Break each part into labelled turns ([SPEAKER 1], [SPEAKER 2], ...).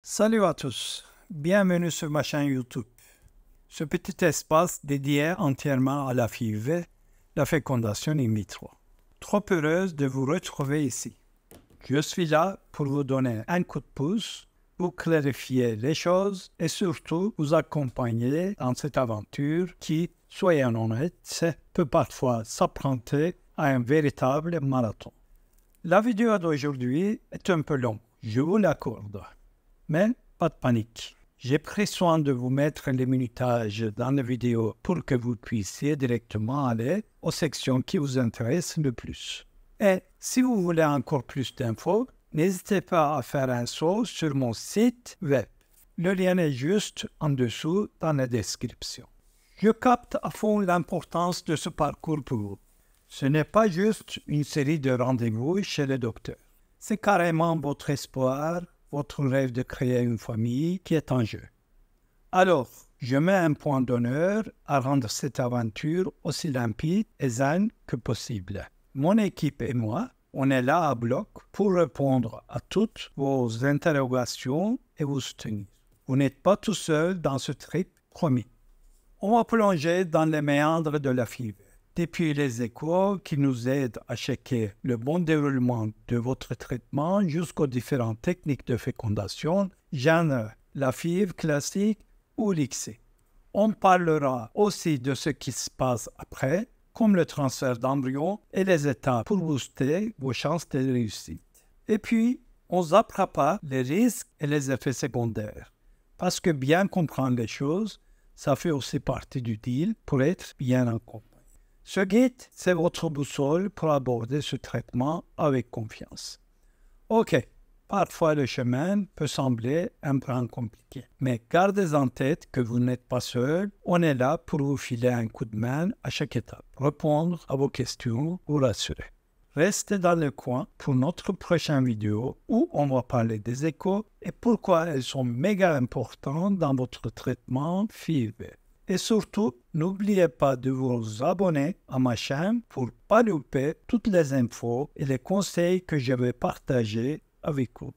[SPEAKER 1] Salut à tous, bienvenue sur ma chaîne YouTube. Ce petit espace dédié entièrement à la FIV, la fécondation in vitro. Trop heureuse de vous retrouver ici. Je suis là pour vous donner un coup de pouce, vous clarifier les choses et surtout vous accompagner dans cette aventure qui, soyons honnêtes, peut parfois s'apprenter à un véritable marathon. La vidéo d'aujourd'hui est un peu longue, je vous l'accorde. Mais pas de panique. J'ai pris soin de vous mettre les minutages dans la vidéo pour que vous puissiez directement aller aux sections qui vous intéressent le plus. Et si vous voulez encore plus d'infos, n'hésitez pas à faire un saut sur mon site web. Le lien est juste en dessous dans la description. Je capte à fond l'importance de ce parcours pour vous. Ce n'est pas juste une série de rendez-vous chez le docteur. C'est carrément votre espoir, votre rêve de créer une famille qui est en jeu. Alors, je mets un point d'honneur à rendre cette aventure aussi limpide et zen que possible. Mon équipe et moi, on est là à bloc pour répondre à toutes vos interrogations et vous soutenir. Vous n'êtes pas tout seul dans ce trip, promis. On va plonger dans les méandres de la FIV. Depuis les échos qui nous aident à checker le bon déroulement de votre traitement jusqu'aux différentes techniques de fécondation, genre la FIV classique ou l'ICSI. On parlera aussi de ce qui se passe après, comme le transfert d'embryon et les étapes pour booster vos chances de réussite. Et puis, on ne zappera pas les risques et les effets secondaires, parce que bien comprendre les choses, ça fait aussi partie du deal pour être bien accompagné. Ce guide, c'est votre boussole pour aborder ce traitement avec confiance. Ok, parfois le chemin peut sembler un peu compliqué, mais gardez en tête que vous n'êtes pas seul, on est là pour vous filer un coup de main à chaque étape, répondre à vos questions, vous rassurer. Restez dans le coin pour notre prochaine vidéo où on va parler des échos et pourquoi elles sont méga importantes dans votre traitement FIV. Et surtout, n'oubliez pas de vous abonner à ma chaîne pour ne pas louper toutes les infos et les conseils que je vais partager avec vous.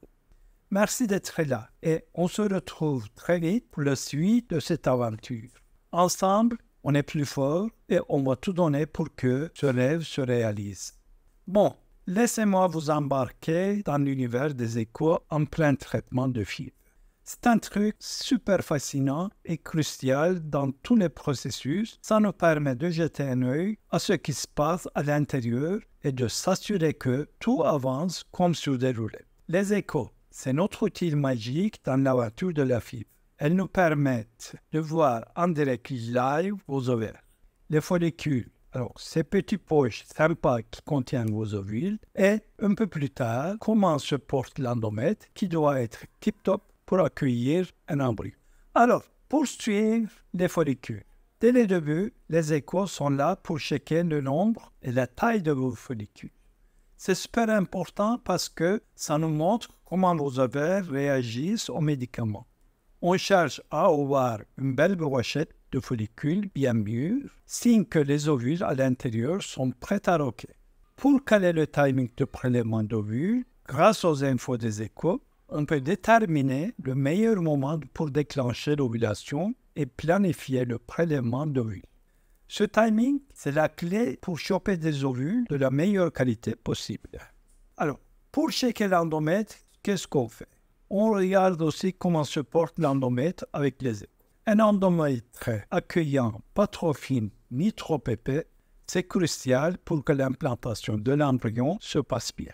[SPEAKER 1] Merci d'être là et on se retrouve très vite pour la suite de cette aventure. Ensemble, on est plus fort et on va tout donner pour que ce rêve se réalise. Bon, laissez-moi vous embarquer dans l'univers des échos en plein traitement de FIV. C'est un truc super fascinant et crucial dans tous les processus. Ça nous permet de jeter un œil à ce qui se passe à l'intérieur et de s'assurer que tout avance comme sur des roulettes. Les échos, c'est notre outil magique dans l'aventure de la FIV. Elles nous permettent de voir en direct live vos ovaires, les follicules, alors ces petites poches sympas qui contiennent vos ovules, et un peu plus tard, comment se porte l'endomètre qui doit être tip-top pour accueillir un embryon. Alors, pour suivre les follicules. Dès le début, les échos sont là pour checker le nombre et la taille de vos follicules. C'est super important parce que ça nous montre comment vos ovaires réagissent aux médicaments. On cherche à avoir une belle brochette de follicules bien mûrs, signe que les ovules à l'intérieur sont prêts à roquer. Pour caler le timing de prélèvement d'ovules, grâce aux infos des échos, on peut déterminer le meilleur moment pour déclencher l'ovulation et planifier le prélèvement d'ovules. Ce timing, c'est la clé pour choper des ovules de la meilleure qualité possible. Alors, pour checker l'endomètre, qu'est-ce qu'on fait? On regarde aussi comment se porte l'endomètre avec les échos. Un endomètre accueillant, pas trop fin ni trop épais, c'est crucial pour que l'implantation de l'embryon se passe bien.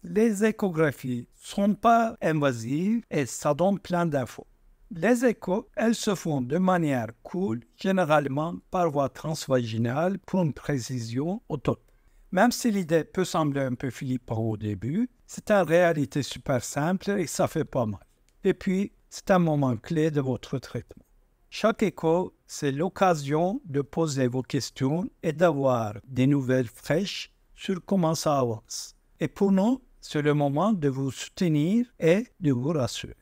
[SPEAKER 1] Les échographies ne sont pas invasives et ça donne plein d'infos. Les échos, elles se font de manière cool, généralement par voie transvaginale pour une précision au top. Même si l'idée peut sembler un peu flippante au début, c'est en réalité super simple et ça fait pas mal. Et puis, c'est un moment clé de votre traitement. Chaque écho, c'est l'occasion de poser vos questions et d'avoir des nouvelles fraîches sur comment ça avance. Et pour nous, c'est le moment de vous soutenir et de vous rassurer.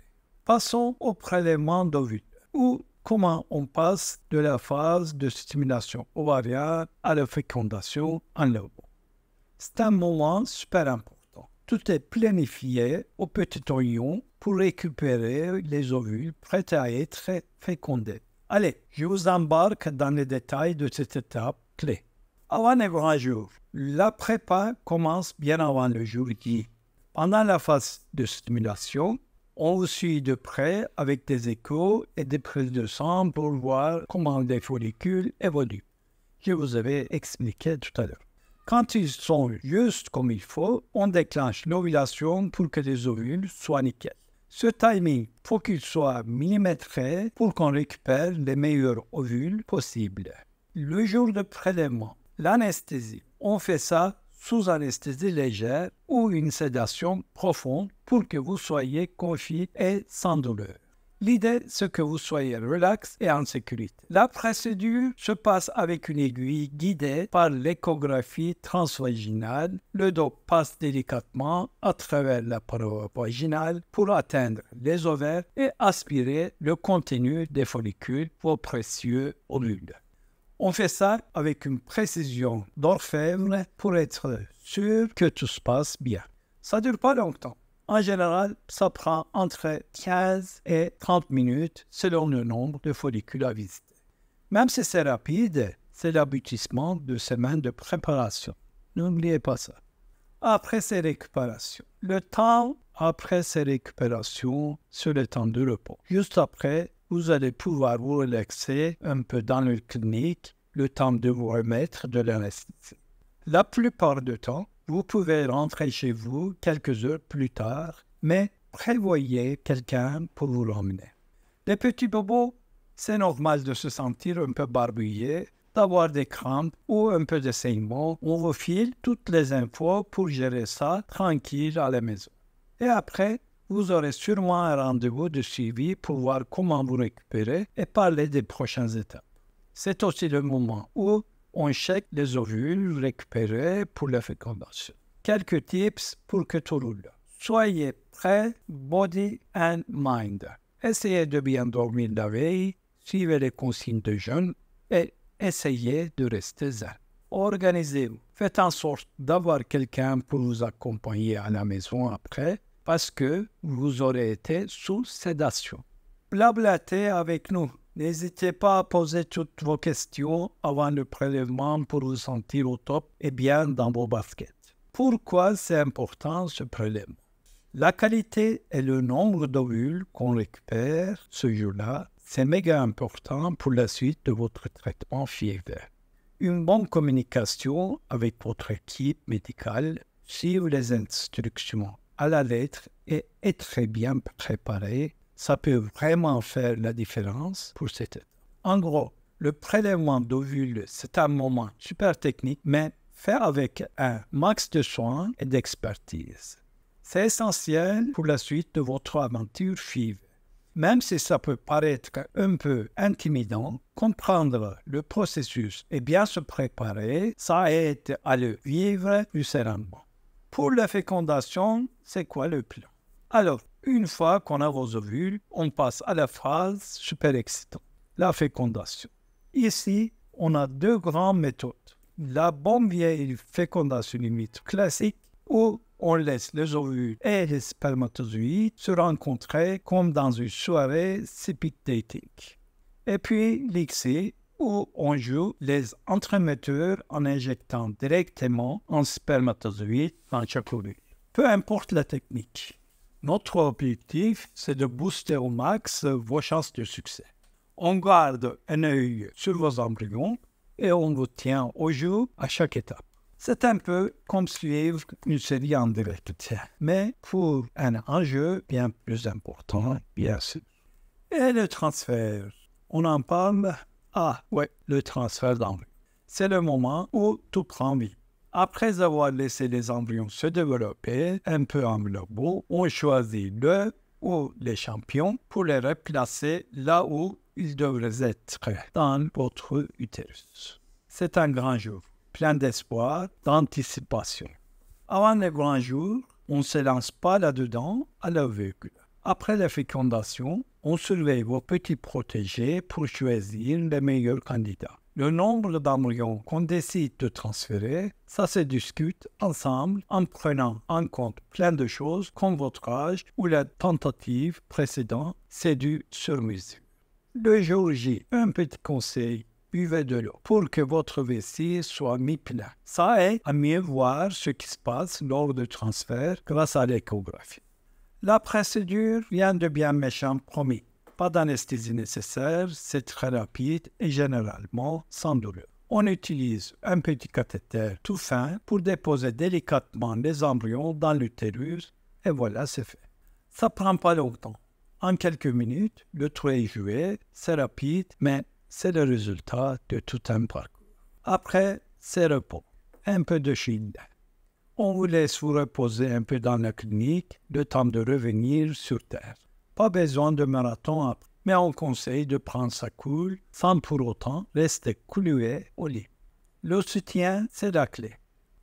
[SPEAKER 1] Passons au prélèvement d'ovules, ou comment on passe de la phase de stimulation ovarienne à la fécondation en labo. C'est un moment super important. Tout est planifié au petit oignon pour récupérer les ovules prêts à être fécondés. Allez, je vous embarque dans les détails de cette étape clé. Avant les grands jours, la prépa commence bien avant le jour J. Pendant la phase de stimulation, on vous suit de près avec des échos et des prises de sang pour voir comment les follicules évoluent. Je vous avais expliqué tout à l'heure. Quand ils sont juste comme il faut, on déclenche l'ovulation pour que les ovules soient nickel. Ce timing, faut qu'il soit millimétré pour qu'on récupère les meilleurs ovules possibles. Le jour de prélèvement, l'anesthésie, on fait ça sous anesthésie légère ou une sédation profonde pour que vous soyez confiés et sans douleur. L'idée, c'est que vous soyez relax et en sécurité. La procédure se passe avec une aiguille guidée par l'échographie transvaginale. Le doc passe délicatement à travers la paroi vaginale pour atteindre les ovaires et aspirer le contenu des follicules, vos précieux ovules. On fait ça avec une précision d'orfèvre pour être sûr que tout se passe bien. Ça ne dure pas longtemps. En général, ça prend entre 15 et 30 minutes selon le nombre de follicules à visiter. Même si c'est rapide, c'est l'aboutissement de semaines de préparation. N'oubliez pas ça. Après ces récupérations, le temps après ces récupérations, c'est le temps de repos. Juste après, vous allez pouvoir vous relaxer un peu dans le clinique, le temps de vous remettre de l'anesthésie. La plupart du temps, vous pouvez rentrer chez vous quelques heures plus tard, mais prévoyez quelqu'un pour vous l'emmener. Les petits bobos, c'est normal de se sentir un peu barbouillé, d'avoir des crampes ou un peu de saignement. On vous file toutes les infos pour gérer ça tranquille à la maison. Et après, vous aurez sûrement un rendez-vous de suivi pour voir comment vous récupérer et parler des prochaines étapes. C'est aussi le moment où on check les ovules récupérés pour la fécondation. Quelques tips pour que tout roule. Soyez prêts, body and mind. Essayez de bien dormir la veille, suivez les consignes de jeûne et essayez de rester zen. Organisez-vous. Faites en sorte d'avoir quelqu'un pour vous accompagner à la maison après parce que vous aurez été sous sédation. Blablatez avec nous. N'hésitez pas à poser toutes vos questions avant le prélèvement pour vous sentir au top et bien dans vos baskets. Pourquoi c'est important ce prélèvement? La qualité et le nombre d'ovules qu'on récupère ce jour-là, c'est méga important pour la suite de votre traitement FIV. Une bonne communication avec votre équipe médicale, suivre les instructions à la lettre et être très bien préparé, ça peut vraiment faire la différence pour cette étape. En gros, le prélèvement d'ovules, c'est un moment super technique, mais fait avec un max de soins et d'expertise. C'est essentiel pour la suite de votre aventure FIV. Même si ça peut paraître un peu intimidant, comprendre le processus et bien se préparer, ça aide à le vivre plus sereinement. Pour la fécondation, c'est quoi le plan? Alors, une fois qu'on a vos ovules, on passe à la phase super excitante, la fécondation. Ici, on a deux grandes méthodes. La bonne vieille fécondation in vitro classique, où on laisse les ovules et les spermatozoïdes se rencontrer comme dans une soirée speed dating. Et puis l'ICSI, où on joue les entremetteurs en injectant directement un spermatozoïde dans chaque ovule. Peu importe la technique. Notre objectif, c'est de booster au max vos chances de succès. On garde un œil sur vos embryons et on vous tient au jus à chaque étape. C'est un peu comme suivre une série en direct, mais pour un enjeu bien plus important, bien sûr. Et le transfert, on en parle? Ah, ouais, le transfert d'embryon. C'est le moment où tout prend vie. Après avoir laissé les embryons se développer un peu en globo, on choisit le ou les champions pour les replacer là où ils devraient être, dans votre utérus. C'est un grand jour, plein d'espoir, d'anticipation. Avant le grand jour, on ne se lance pas là-dedans à l'aveugle. Après la fécondation, on surveille vos petits protégés pour choisir les meilleurs candidats. Le nombre d'embryons qu'on décide de transférer, ça se discute ensemble en prenant en compte plein de choses comme votre âge ou la tentative précédente, c'est du sur-mesure. Le jour J, un petit conseil, buvez de l'eau pour que votre vessie soit mi-plein. Ça aide à mieux voir ce qui se passe lors du transfert grâce à l'échographie. La procédure vient de bien méchant promis. Pas d'anesthésie nécessaire, c'est très rapide et généralement sans douleur. On utilise un petit cathéter tout fin pour déposer délicatement les embryons dans l'utérus et voilà, c'est fait. Ça prend pas longtemps. En quelques minutes, le trou est joué, c'est rapide, mais c'est le résultat de tout un parcours. Après, c'est repos, un peu de chine. On vous laisse vous reposer un peu dans la clinique, le temps de revenir sur Terre. Pas besoin de marathon après, mais on conseille de prendre ça cool sans pour autant rester cloué au lit. Le soutien, c'est la clé.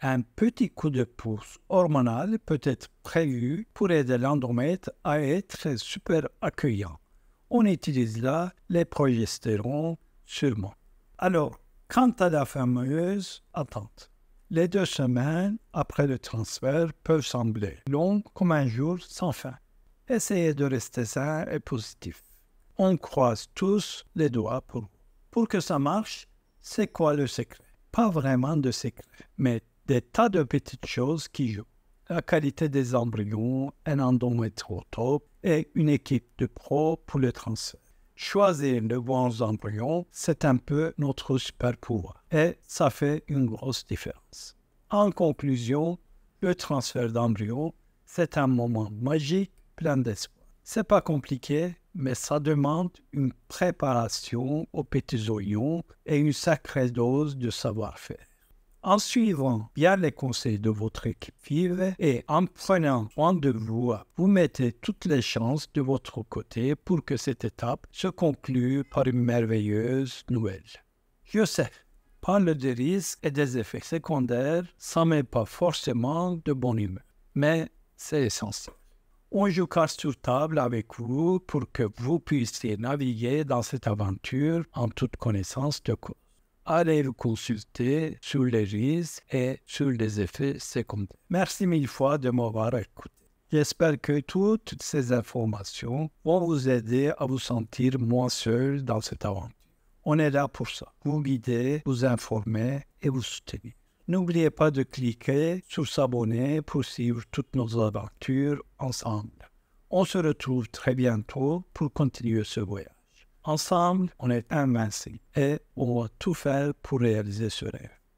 [SPEAKER 1] Un petit coup de pouce hormonal peut être prévu pour aider l'endomètre à être super accueillant. On utilise là les progestérons sûrement. Alors, quant à la fameuse attente, les 2 semaines après le transfert peuvent sembler longues comme un jour sans fin. Essayez de rester sain et positif. On croise tous les doigts pour vous. Pour que ça marche, c'est quoi le secret? Pas vraiment de secret, mais des tas de petites choses qui jouent. La qualité des embryons, un endomètre au top et une équipe de pros pour le transfert. Choisir de bons embryons, c'est un peu notre super pouvoir et ça fait une grosse différence. En conclusion, le transfert d'embryons, c'est un moment magique plein d'espoir. C'est pas compliqué, mais ça demande une préparation aux petits oignons et une sacrée dose de savoir-faire. En suivant bien les conseils de votre équipe vive et en prenant soin de vous, vous mettez toutes les chances de votre côté pour que cette étape se conclue par une merveilleuse nouvelle. Je sais, parler des risques et des effets secondaires, ça ne met pas forcément de bonne humeur, mais c'est essentiel. On joue carte sur table avec vous pour que vous puissiez naviguer dans cette aventure en toute connaissance de cause. Allez vous consulter sur les risques et sur les effets secondaires. Merci 1000 fois de m'avoir écouté. J'espère que toutes ces informations vont vous aider à vous sentir moins seul dans cette aventure. On est là pour ça, vous guider, vous informer et vous soutenir. N'oubliez pas de cliquer sur s'abonner pour suivre toutes nos aventures ensemble. On se retrouve très bientôt pour continuer ce voyage. Ensemble, on est invincibles et on va tout faire pour réaliser ce rêve.